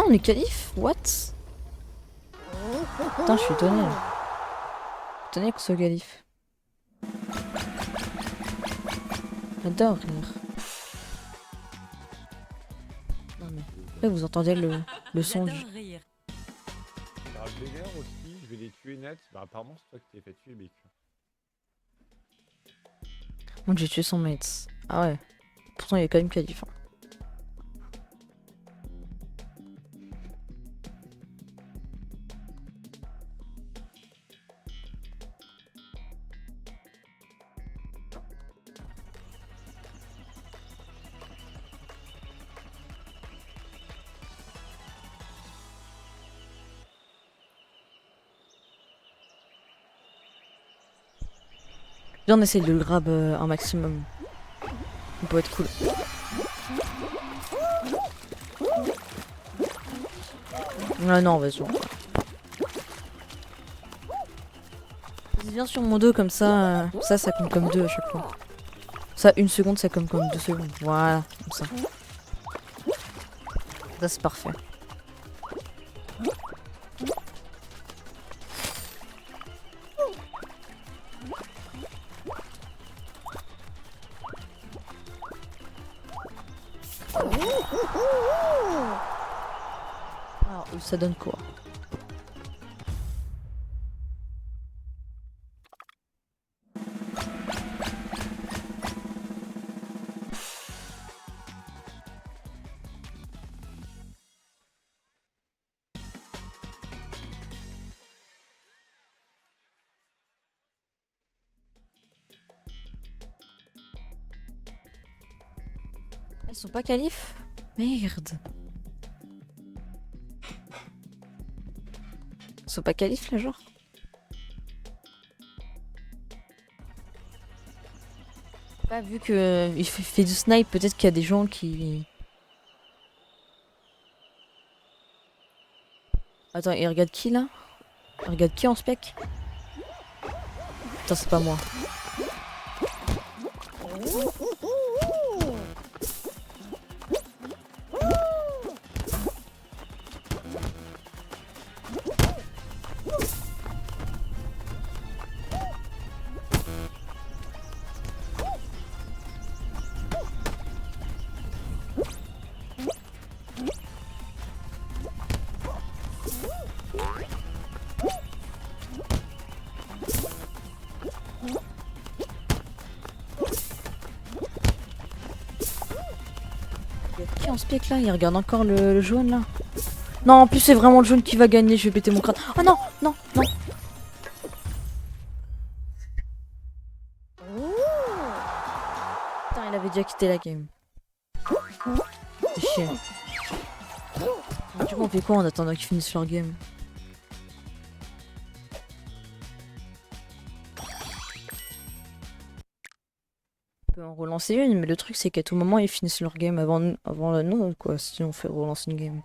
Non, on est qualif. What? Putain, je suis étonné là. Étonné qu'on soit qualif. J'adore rire. Non mais. Après, vous entendez le son du. Alors, le BDR aussi, je vais les tuer net. Bah, apparemment, c'est toi qui t'es fait tuer, BQ. Donc j'ai tué son mate. Ah ouais. Pourtant, il est quand même qualif. Hein. Viens, on essaye de le grab un maximum. Ça peut être cool. Ah non, vas-y. Viens sur mon dos comme ça. Ça compte comme 2 à chaque fois. Ça, 1 seconde, ça compte comme 2 secondes. Voilà, comme ça. Ça, c'est parfait. Alors, ça donne quoi? Ils sont pas qualifs? Merde. Ils sont pas qualifs là, genre? Pas vu que il fait du snipe, peut-être qu'il y a des gens qui. Attends, il regarde qui là? Il regarde qui en spec? Putain, c'est pas moi. Qui en spec là? Il regarde encore le jaune là? Non, en plus c'est vraiment le jaune qui va gagner, je vais péter mon crâne. Ah non, non, non. Putain, il avait déjà quitté la game. C'est chiant. Du coup, on fait quoi en attendant qu'ils finissent leur game? On peut en relancer une, mais le truc c'est qu'à tout moment ils finissent leur game avant la nôtre quoi, si on fait relancer une game.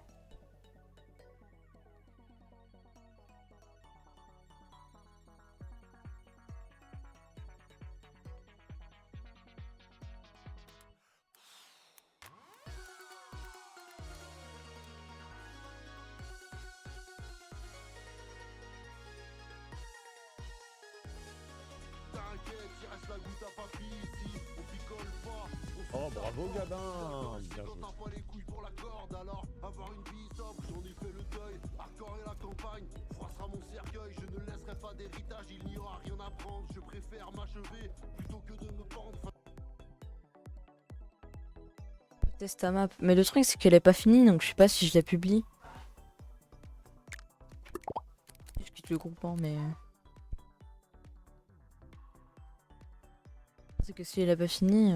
Oh, bravo, Gabin! Bien joué. Test ta map. Mais le truc c'est qu'elle est pas finie donc je sais pas si je la publie. Je quitte le groupe hein, mais. C'est que si elle a pas fini.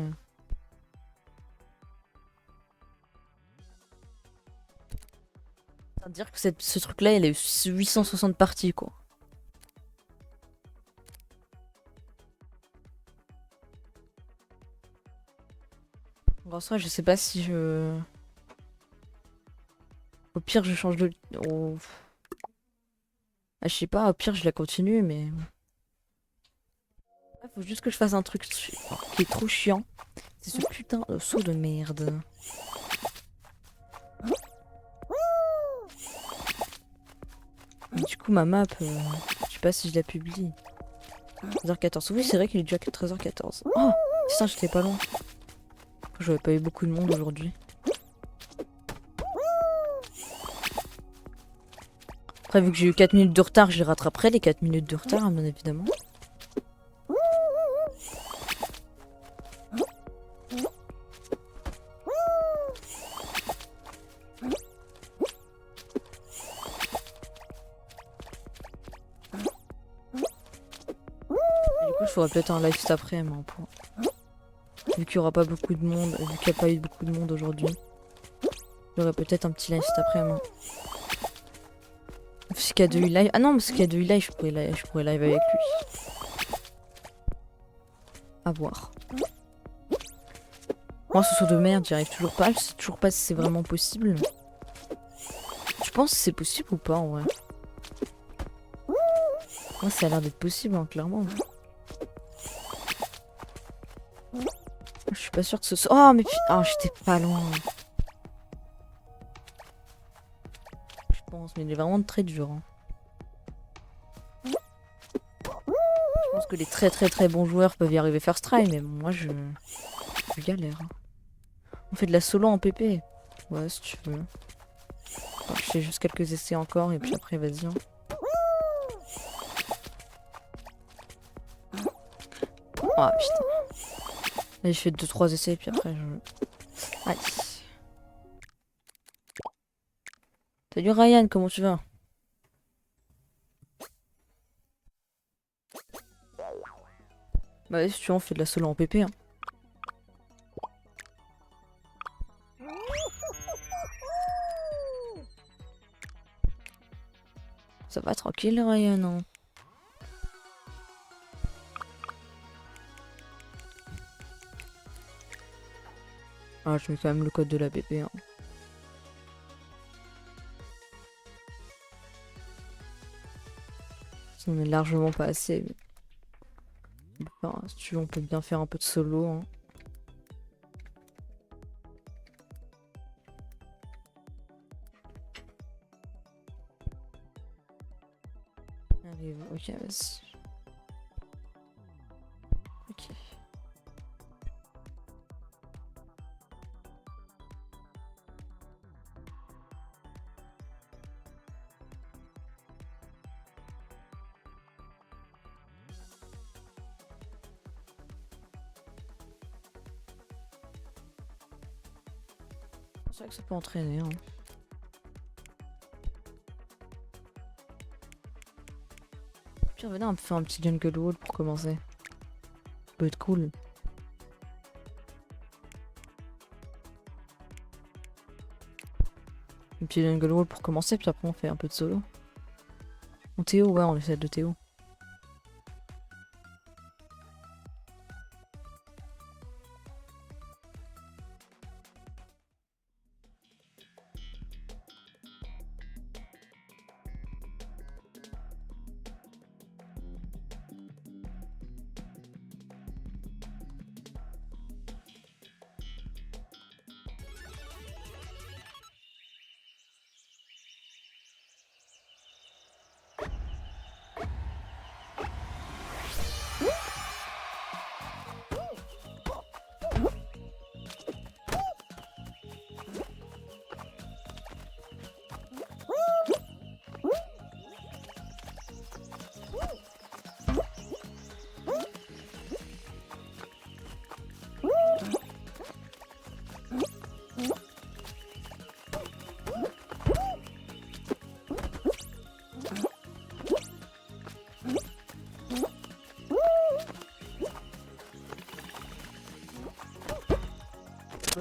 Ça veut dire que ce truc là il a eu 860 parties quoi. En soi, je sais pas si je. Au pire, je change de. Ah, je sais pas, au pire, je la continue, mais. Il faut juste que je fasse un truc qui est trop chiant. C'est ce putain de saut de merde. Du coup, ma map, je sais pas si je la publie. 13h14. Oui, c'est vrai qu'il est déjà 13h14. Oh, putain, j'étais pas loin. J'avais pas eu beaucoup de monde aujourd'hui. Après, vu que j'ai eu 4 minutes de retard, je rattraperai les 4 minutes de retard, bien évidemment. Du coup, je ferai peut-être un live cet après, mais pour... Vu qu'il y aura pas beaucoup de monde, vu qu'il n'y a pas eu beaucoup de monde aujourd'hui. J'aurai peut-être un petit live cet après-midi. Parce qu'il y a 2 live. Ah non, parce qu'il y a 2 live, je pourrais live avec lui. À voir. Moi, ce saut de merde, j'y arrive toujours pas. Je sais toujours pas si c'est vraiment possible. Tu penses que c'est possible ou pas en vrai? Moi, ça a l'air d'être possible, hein, clairement. Je suis pas sûre que ce soit. Oh, mais oh, j'étais pas loin. Je pense, mais il est vraiment très dur. Hein. Je pense que les très bons joueurs peuvent y arriver first try, mais moi je galère. On fait de la solo en PP. Ouais, si tu veux. Attends, je fais juste quelques essais encore et puis après, vas-y. Hein. Oh putain. Allez, je fais 2-3 essais et puis après je... Allez. Salut Ryan, comment tu vas? Bah si tu veux, on fait de la solo en PP. Hein. Ça va tranquille Ryan, hein. Ah, je mets quand même le code de la BP. Hein. Ça n'est largement pas assez. Mais... Enfin, si tu veux, on peut bien faire un peu de solo. Hein. Allez, ok, vas-y. Ok. C'est vrai que ça peut entraîner. Hein. Puis venez, on peut faire un petit jungle wall pour commencer. Ça peut être cool. Un petit jungle wall pour commencer, puis après on fait un peu de solo. En Théo, ouais, on essaie de Théo.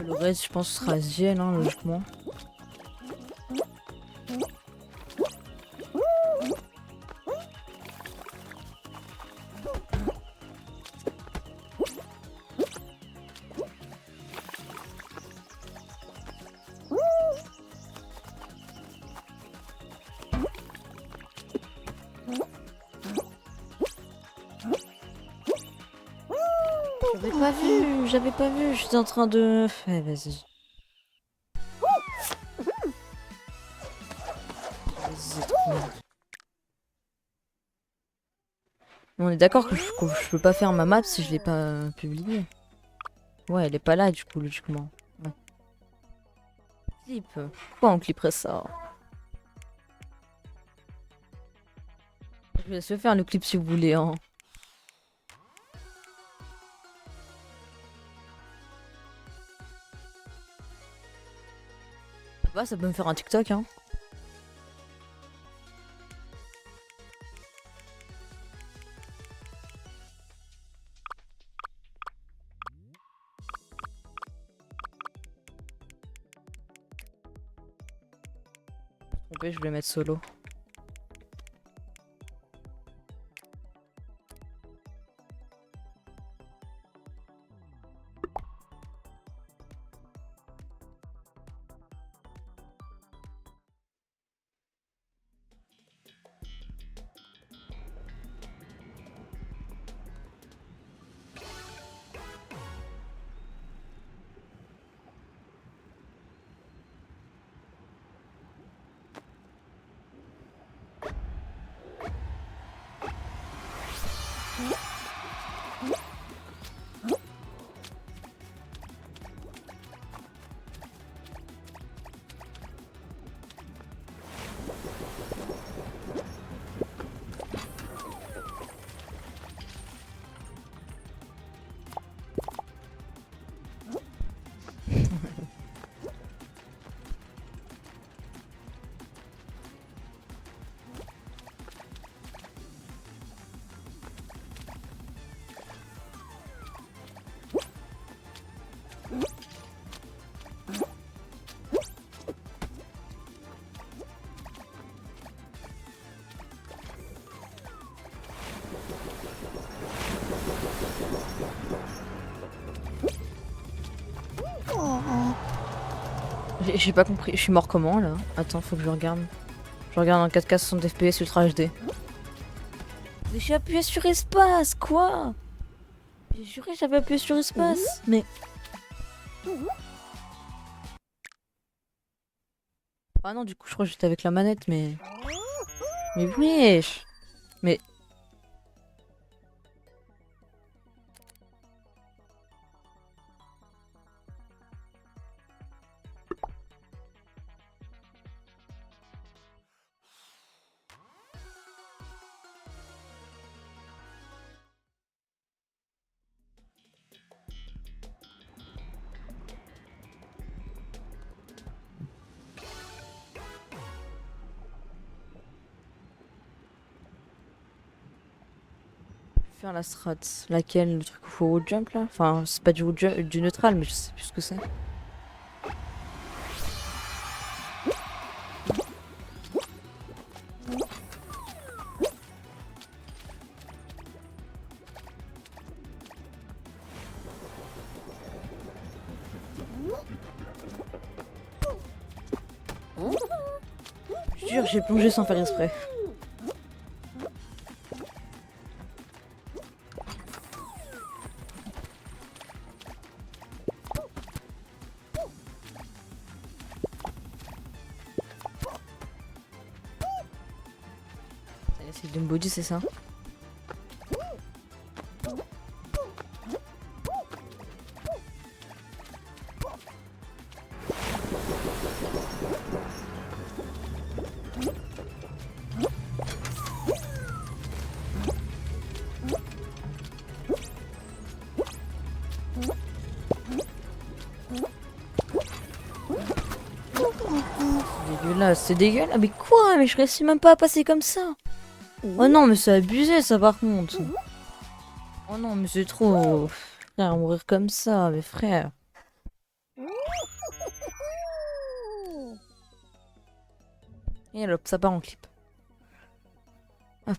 Le reste, je pense, sera Ziel, hein, logiquement. J'avais pas vu, j'étais en train de... Ouais, vas-y. Vas-y, c'est trop bien. On est d'accord que je peux pas faire ma map si je l'ai pas publiée. Ouais, elle est pas là du coup, logiquement. Ouais. Clip. Pourquoi on clipperait ça? Je vous laisse le faire le clip si vous voulez, hein. Bah, ça peut me faire un TikTok, hein. Je voulais mettre solo. J'ai pas compris. Je suis mort comment là? Attends, faut que je regarde. Je regarde en 4K 60 FPS Ultra HD. Mais j'ai appuyé sur espace, quoi? J'ai juré j'avais appuyé sur espace. Mais. Ah non, du coup, je crois que j'étais avec la manette, mais. Mais wesh! Mais. Faire la strat. Laquelle? Le truc où faut wood jump là? Enfin, c'est pas du wood jump, du neutral, mais je sais plus ce que c'est. Je jure, j'ai plongé sans faire exprès. C'est d'une body, c'est ça? Dégueulasse, c'est dégueulasse. Mais quoi? Mais je réussis même pas à passer comme ça. Oh non, mais c'est abusé ça par contre. Oh non, mais c'est trop. Frère, mourir comme ça, mes frères. Et hop, ça part en clip. Hop.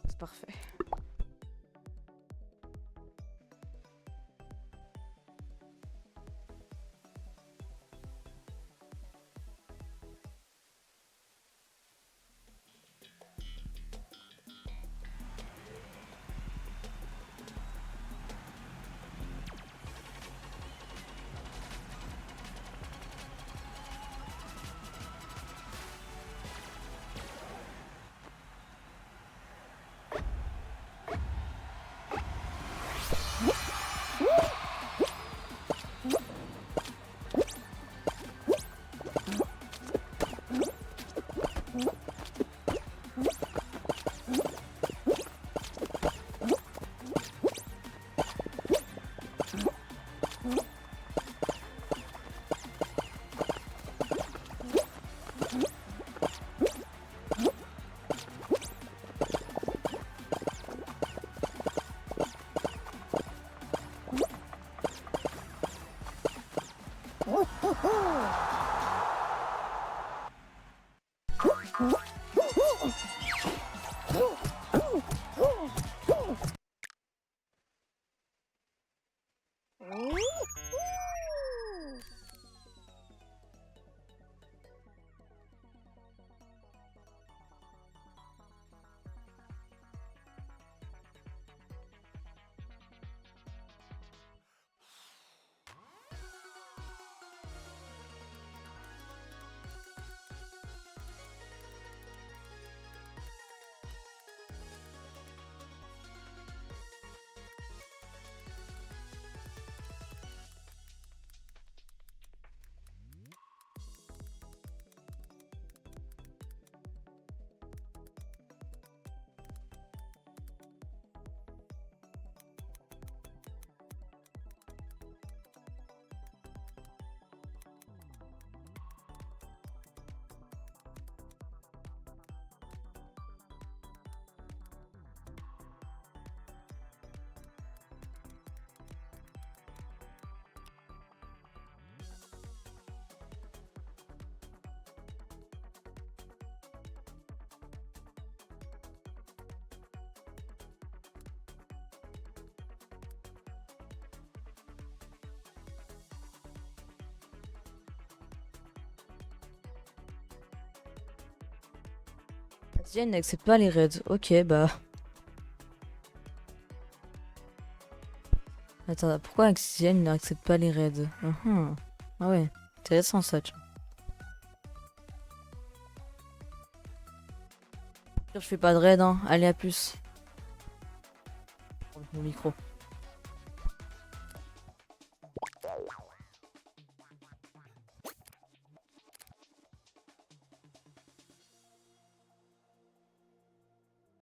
C'est parfait. Xian n'accepte pas les raids. Ok, bah. Attends, pourquoi Xian n'accepte pas les raids? Ah ouais, intéressant ça, tu vois. Je fais pas de raid, hein. Allez, à plus. Mon micro.